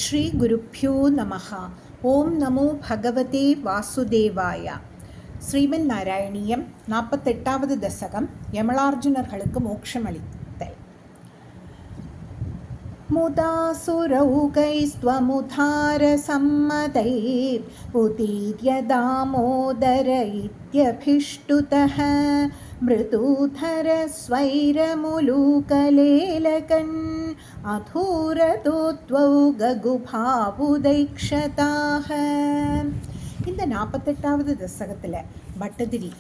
ஸ்ரீ குருப்யோ நமஹ. ஓம் நமோ பகவதே வாசுதேவாய. ஸ்ரீமன் நாராயணியம் 48வது தசகம். யமளார்ஜுனர்களுக்கு மோட்சமளித்தல். முதாசுரௌகைஸ்த்வமுதார சம்மதைர் உதீர்ய தாமோதர இத்யபிஷ்டுதः மிருதூதர ஸ்வைரமுலூகலேலகன் அதூரதோத்வௌ ககுபாவுதைக்ஷதாக. இந்த 48வது தசகத்தில் பட்டதிரி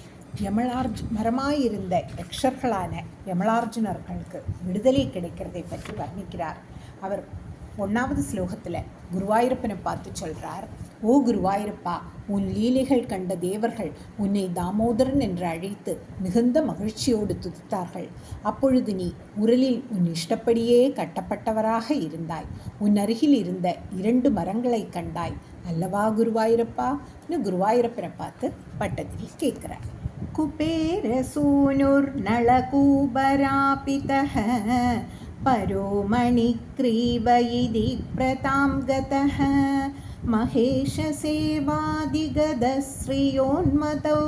மரமாயிருந்த யக்ஷர்களான யமளார்ஜுனர்களுக்கு விடுதலை கிடைக்கிறதை பற்றி வர்ணிக்கிறார். அவர் 1வது ஸ்லோகத்தில் குருவாயூரப்பனை பார்த்து சொல்கிறார், ஓ குருவாயூரப்பா, உன் லீலைகள் கண்ட தேவர்கள் உன்னை தாமோதரன் என்று அழைத்து மிகுந்த மகிழ்ச்சியோடு துதித்தார்கள். அப்பொழுது நீ உரலில் உன் இஷ்டப்படியே கட்டப்பட்டவராக இருந்தாய். உன் அருகில் இருந்த 2 மரங்களை கண்டாய் அல்லவா குருவாயூரப்பா? குருவாயூரப்பனை பார்த்து பட்டதிரி கேட்கிறார். குபேரசூனுர்நளகூபராபிதः பரோமணிக்ரீவ இதி பிரதாம் கதः மகேஷசேவாதிகதஸ்ரீயோன்மதௌ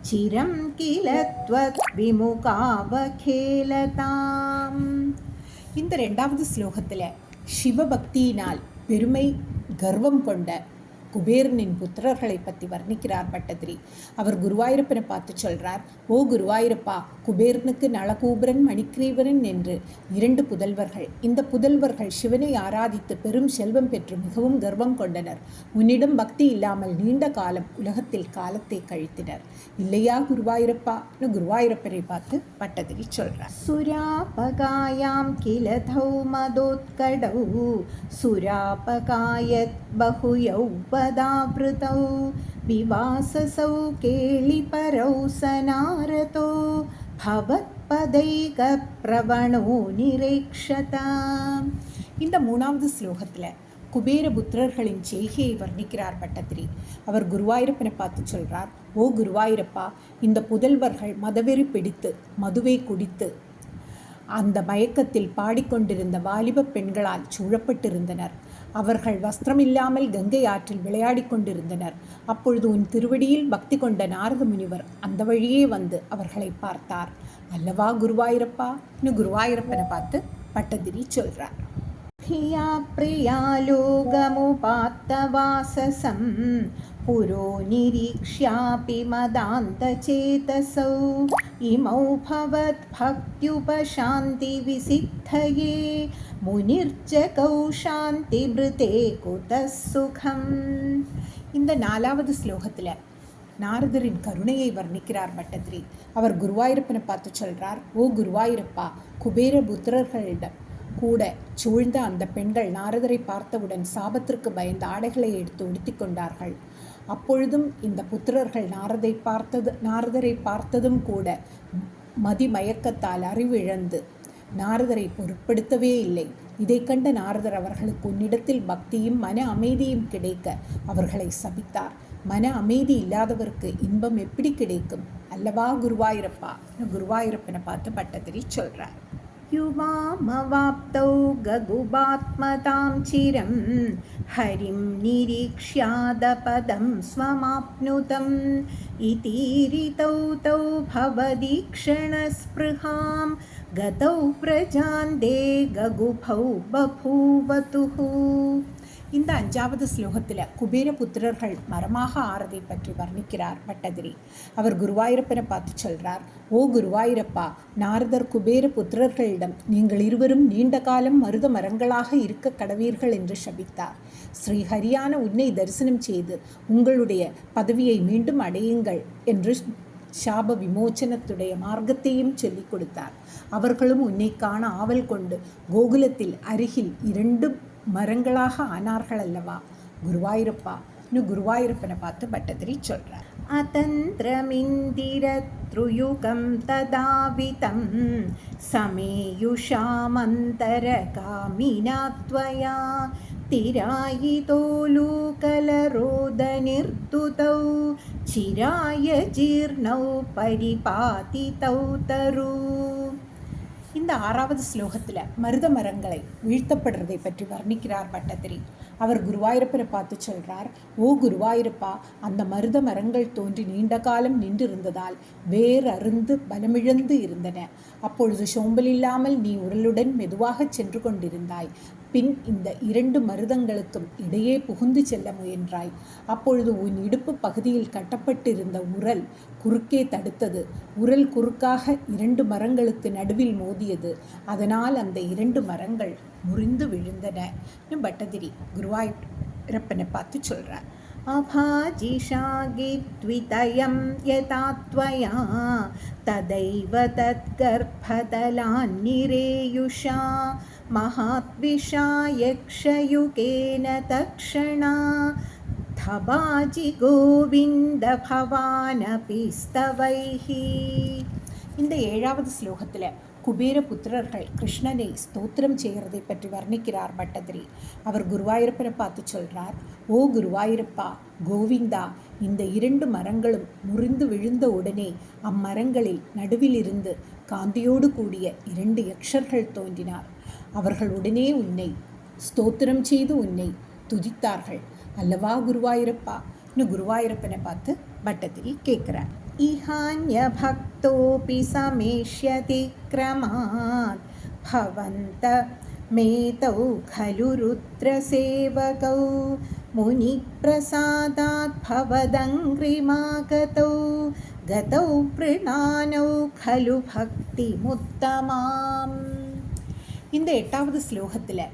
சிரம் கில த்வத் விமுகாவகேலதாம். இந்த 2வது ஸ்லோகத்தில் சிவபக்தியினால் பெருமை கர்வம் கொண்ட குபேரனின் புத்திரர்களை பற்றி வர்ணிக்கிறார் பட்டதிரி. அவர் குருவாயூரப்பனை பார்த்து சொல்கிறார், ஓ குருவாயூரப்பா, குபேரனுக்கு நளகூபரன் மணிக்ரீவரன் என்று 2 புதல்வர்கள். இந்த புதல்வர்கள் சிவனை ஆராதித்து பெரும் செல்வம் பெற்று மிகவும் கர்வம் கொண்டனர். உன்னிடம் பக்தி இல்லாமல் நீண்ட காலம் உலகத்தில் காலத்தை கழித்தனர் இல்லையா குருவாயூரப்பா? குருவாயூரப்பனை பார்த்து பட்டதிரி சொல்கிறார். சுராபகாயாம் கிலதௌ மதோத்கடௌ சுராபகாயத் பகுயௌ பதாவ்ருதௌ விவாசசௌ கேளிபரௌ சனாரதோ பவத்பதைக பிரவணோ நிரேக்ஷதாம். இந்த 3வது ஸ்லோகத்தில் குபேரபுத்திரர்களின் செய்கையை வர்ணிக்கிறார் பட்டதிரி. அவர் குருவாயூரப்பனை பார்த்து சொல்கிறார், ஓ குருவாயூரப்பா, இந்த புதல்வர்கள் மதவெறி பிடித்து மதுவை குடித்து அந்த மயக்கத்தில் பாடிக்கொண்டிருந்த வாலிப பெண்களால் சூழப்பட்டிருந்தனர். அவர்கள் வஸ்திரமில்லாமல் கங்கை ஆற்றில் விளையாடி கொண்டிருந்தனர். அப்பொழுது உன் திருவடியில் பக்தி கொண்ட நாரத முனிவர் அந்த வழியே வந்து அவர்களை பார்த்தார் அல்லவா குருவாயூரப்பா? குருவாயூரப்பனை பார்த்து பட்டதிரி சொல்கிறார். பிரியா பிரியாலோகமுபாத்தவாசசம் புரோ நிரீக்ஷ்யாபி மதாந்தசேதசௌ இமௌ பவத் பக்த்யுபசாந்தி விசித்தயே முனிர்ஜகௌ சாந்தி மிருதே குதஸ் சுகம். இந்த 4வது ஸ்லோகத்தில் நாரதரின் கருணையை வர்ணிக்கிறார் பட்டதிரி. அவர் குருவாயூரப்பனை பார்த்து சொல்கிறார், ஓ குருவாயூரப்பா, குபேரபுத்திரர்களிடம் கூட சூழ்ந்த அந்த பெண்கள் நாரதரை பார்த்தவுடன் சாபத்திற்கு பயந்த ஆடைகளை எடுத்து உடுத்தி கொண்டார்கள். அப்பொழுதும் இந்த புத்திரர்கள் நாரதரை பார்த்ததும் கூட மதிமயக்கத்தால் அறிவிழந்து நாரதரை பொருட்படுத்தவே இல்லை. இதை கண்ட நாரதர் அவர்களுக்கு உன்னிடத்தில் பக்தியும் மன அமைதியும் கிடைக்க அவர்களை சபித்தார். மன அமைதி இல்லாதவருக்கு இன்பம் எப்படி கிடைக்கும் அல்லவா குருவாயூரப்பா? குருவாயூரப்பனை பார்த்து பட்டதிரி சொல்கிறார். யுவாமவாப்தௌ ககுபாத்மதாம் சிரம் ஹரிம் நிரீக்ஷ்யாதபதம் ஸ்வமாப்னுதம் இதீரிதௌ தௌ பவதீக்ஷணஸ்பிருஹாம் கதௌ பிரஜாந்தே ககுபௌ பபூவதுஹு. இந்த 5வது ஸ்லோகத்தில் குபேரபுத்திரர்கள் மரமாக ஆறதை பற்றி வர்ணிக்கிறார் பட்டதிரி. அவர் குருவாயூரப்பனை பார்த்து சொல்கிறார், ஓ குருவாயூரப்பா, நாரதர் குபேரபுத்திரர்களிடம் நீங்கள் இருவரும் நீண்ட காலம் மருத மரங்களாக இருக்க கடவீர்கள் என்று சபித்தார். ஸ்ரீஹரியான உன்னை தரிசனம் செய்து உங்களுடைய பதவியை மீண்டும் அடையுங்கள் என்று சாப விமோச்சனத்துடைய மார்க்கத்தையும் சொல்லிக் கொடுத்தார். அவர்களும் உன்னை காண ஆவல் கொண்டு கோகுலத்தில் அருகில் 2 மரங்களாக ஆனார்கள் அல்லவா குருவாயூரப்பா? குருவாயூரப்பனை பார்த்து பட்டதிரி சொல்கிறார். அதந்திரமிந்திரத்ருயுகம் ததாவிதம் சமேயுஷாமந்தரகாமினாத்வயா திராயிதோலூகலரோதநிர்துதௌ சிராய ஜீர்ணௌ பரிபாதிதௌ தரு. இந்த 6வது ஸ்லோகத்தில் மருத மரங்களை வீழ்த்தப்படுறதை பற்றி வர்ணிக்கிறார் பட்டத்திரி. அவர் குருவாயூரப்பரை பார்த்து சொல்கிறார், ஓ குருவாயூரப்பா, அந்த மருத மரங்கள் தோன்றி நீண்ட காலம் நின்றிருந்ததால் வேர் அருந்து பலமிழந்து இருந்தன. அப்பொழுது சோம்பல் இல்லாமல் நீ உரலுடன் மெதுவாக சென்று கொண்டிருந்தாய். பின் இந்த 2 மருதங்களுக்கும் இடையே புகுந்து செல்ல முயன்றாய். அப்பொழுது உன் இடுப்பு பகுதியில் கட்டப்பட்டிருந்த உரல் குறுக்கே தடுத்தது. உரல் குறுக்காக 2 மரங்களுக்கு நடுவில் மோதியது. அதனால் அந்த 2 மரங்கள் முறிந்து விழுந்தன. பட்டதிரி குருவாயூரப்பனை பார்த்து சொல்கிறார். அபாஜிஷாகித்விதயம் யதா த்வயா ததைவ தத்கர்ப்பதலான்னிரேயுஷா மகாத்விஷா யக்ஷயுகேன தக்ஷணா தபாஜி கோவிந்த பவானபி ஸ்தவைஹி. இந்த 7வது ஸ்லோகத்தில் குபேர புத்திரர்கள் கிருஷ்ணனை ஸ்தோத்திரம் செய்கிறதை பற்றி வர்ணிக்கிறார் பட்டதிரி. அவர் குருவாயூரப்பனை பார்த்து சொல்கிறார், ஓ குருவாயூரப்பா, கோவிந்தா, இந்த 2 மரங்களும் முறிந்து விழுந்த உடனே அம்மரங்களில் நடுவிலிருந்து காந்தியோடு கூடிய 2 யக்ஷர்கள் தோன்றினார். அவர்கள் உடனே உன்னை ஸ்தோத்திரம் செய்து உன்னை துதித்தார்கள் அல்லவா குருவாயூரப்பா? இன்னும் குருவாயூரப்பனை பார்த்து பட்டதிரி கேட்குறார். இஹான்ய பக்தோபி சமேஷ்யதி க்ரமாத் பவந்த மேதௌ खलु रुद्रसेवकौ मुनिप्रसादात् भवदङ्घ्रिमागतौ गतौ प्रणानौ खलु भक्तिमुत्तमाम्. இந்த 8வது ஸ்லோகத்தில்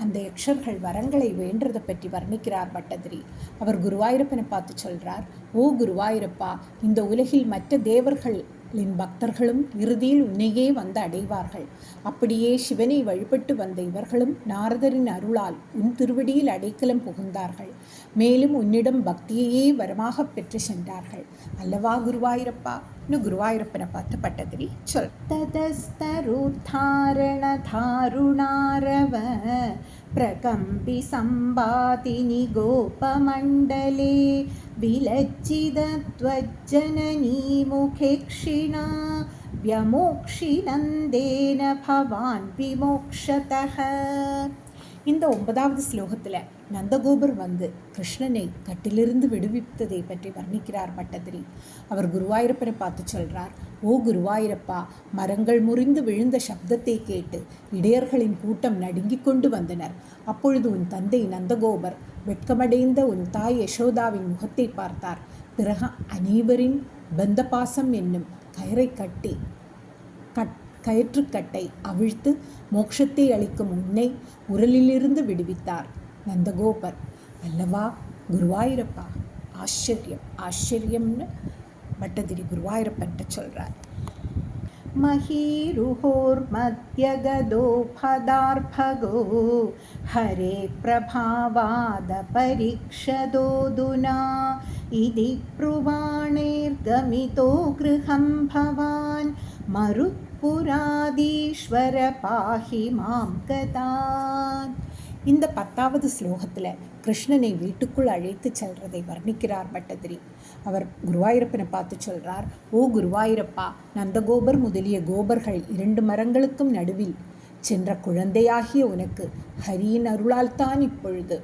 அந்த யக்ஷர்கள் வரங்களை வேண்டதை பற்றி வர்ணிக்கிறார் பட்டதிரி. அவர் குருவாயூரப்பனை பார்த்து சொல்கிறார், ஓ குருவாயூரப்பா, இந்த உலகில் மற்ற தேவர்களின் பக்தர்களும் இறுதியில் உன்னையே வந்து அடைவார்கள். அப்படியே சிவனை வழிபட்டு வந்த இவர்களும் நாரதரின் அருளால் உன் திருவடியில் அடைக்கலம் புகுந்தார்கள். மேலும் உன்னிடம் பக்தியையே வரமாக பெற்று சென்றார்கள் அல்லவா குருவாயூரப்பா? இன்னும் குருவாயூரப்பனை பார்த்து பட்டதிரி சொல். ததஸ்தருத்தாரண தாருணாரவ பிரகம்பி சம்பாதினி கோபமண்டலே விலச்சிதத்வஜ்ஜனனீ முகேக்ஷிணா வியமோக்ஷினந்தேன பவான் விமோக்ஷதஹ. இந்த 9வது ஸ்லோகத்தில் நந்தகோபர் வந்து கிருஷ்ணனை கட்டிலிருந்து விடுவித்ததை பற்றி வர்ணிக்கிறார் பட்டதிரி. அவர் குருவாயூரப்பனை பார்த்து சொல்கிறார், ஓ குருவாயூரப்பா, மரங்கள் முறிந்து விழுந்த சப்தத்தை கேட்டு இடையர்களின் கூட்டம் நடுங்கிக் கொண்டு வந்தனர். அப்பொழுது உன் தந்தை நந்தகோபர் வெட்கமடைந்த உன் தாய் யசோதாவின் முகத்தை பார்த்தார். பிறகு அனைவரின் பந்தபாசம் என்னும் கயிற்றுக்கட்டை அவிழ்த்து மோட்சத்தை அளிக்கும் உன்னை உரலிலிருந்து விடுவித்தார் நந்தகோபர் அல்லவா குருவாயூரப்பா? ஆச்சரியம் ஆச்சரியம்னு பட்டதிரி குருவாயூரப்பன்ட்ட சொல்கிறார். மஹீருஹோர் மத்யகதோ பதார்பகோ ஹரே பிரபாவாத பரீக்ஷதோதுனா இதி ப்ருவாணேர்கமிதோ கிருஹம் பவான் மருத்புராதீஸ்வர பாஹி மாம் கதான். இந்த 10வது ஸ்லோகத்தில் கிருஷ்ணனை வீட்டுக்குள் அழைத்து செல்றதை வர்ணிக்கிறார் பட்டதிரி. அவர் குருவாயூரப்பனை பார்த்து சொல்கிறார், ஓ குருவாயூரப்பா, நந்தகோபர் முதலிய கோபர்கள் 2 மரங்களுக்கும் நடுவில் சென்ற குழந்தையாகிய உனக்கு ஹரியின் அருளால் தான் இப்பொழுது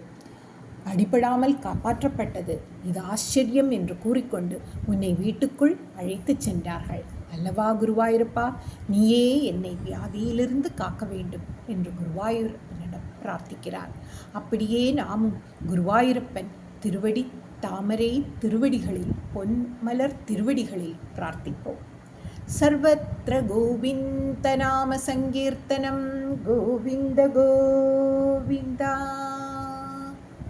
அடிபடாமல் காப்பாற்றப்பட்டது. இது ஆச்சரியம் என்று கூறிக்கொண்டு உன்னை வீட்டுக்குள் அழைத்து சென்றார்கள் அல்லவா குருவாயூரப்பா? நீயே என்னை வியாதியிலிருந்து காக்க வேண்டும் என்று குருவாயூரப்பனிடம் பிரார்த்திக்கிறார். அப்படியே நாமும் குருவாயூரப்பன் திருவடி தாமரை திருவடிகளில் பொன்மலர் திருவடிகளில் பிரார்த்திப்போம். சர்வத்ர கோவிந்த நாம சங்கீர்த்தனம் கோவிந்த கோவிந்தா.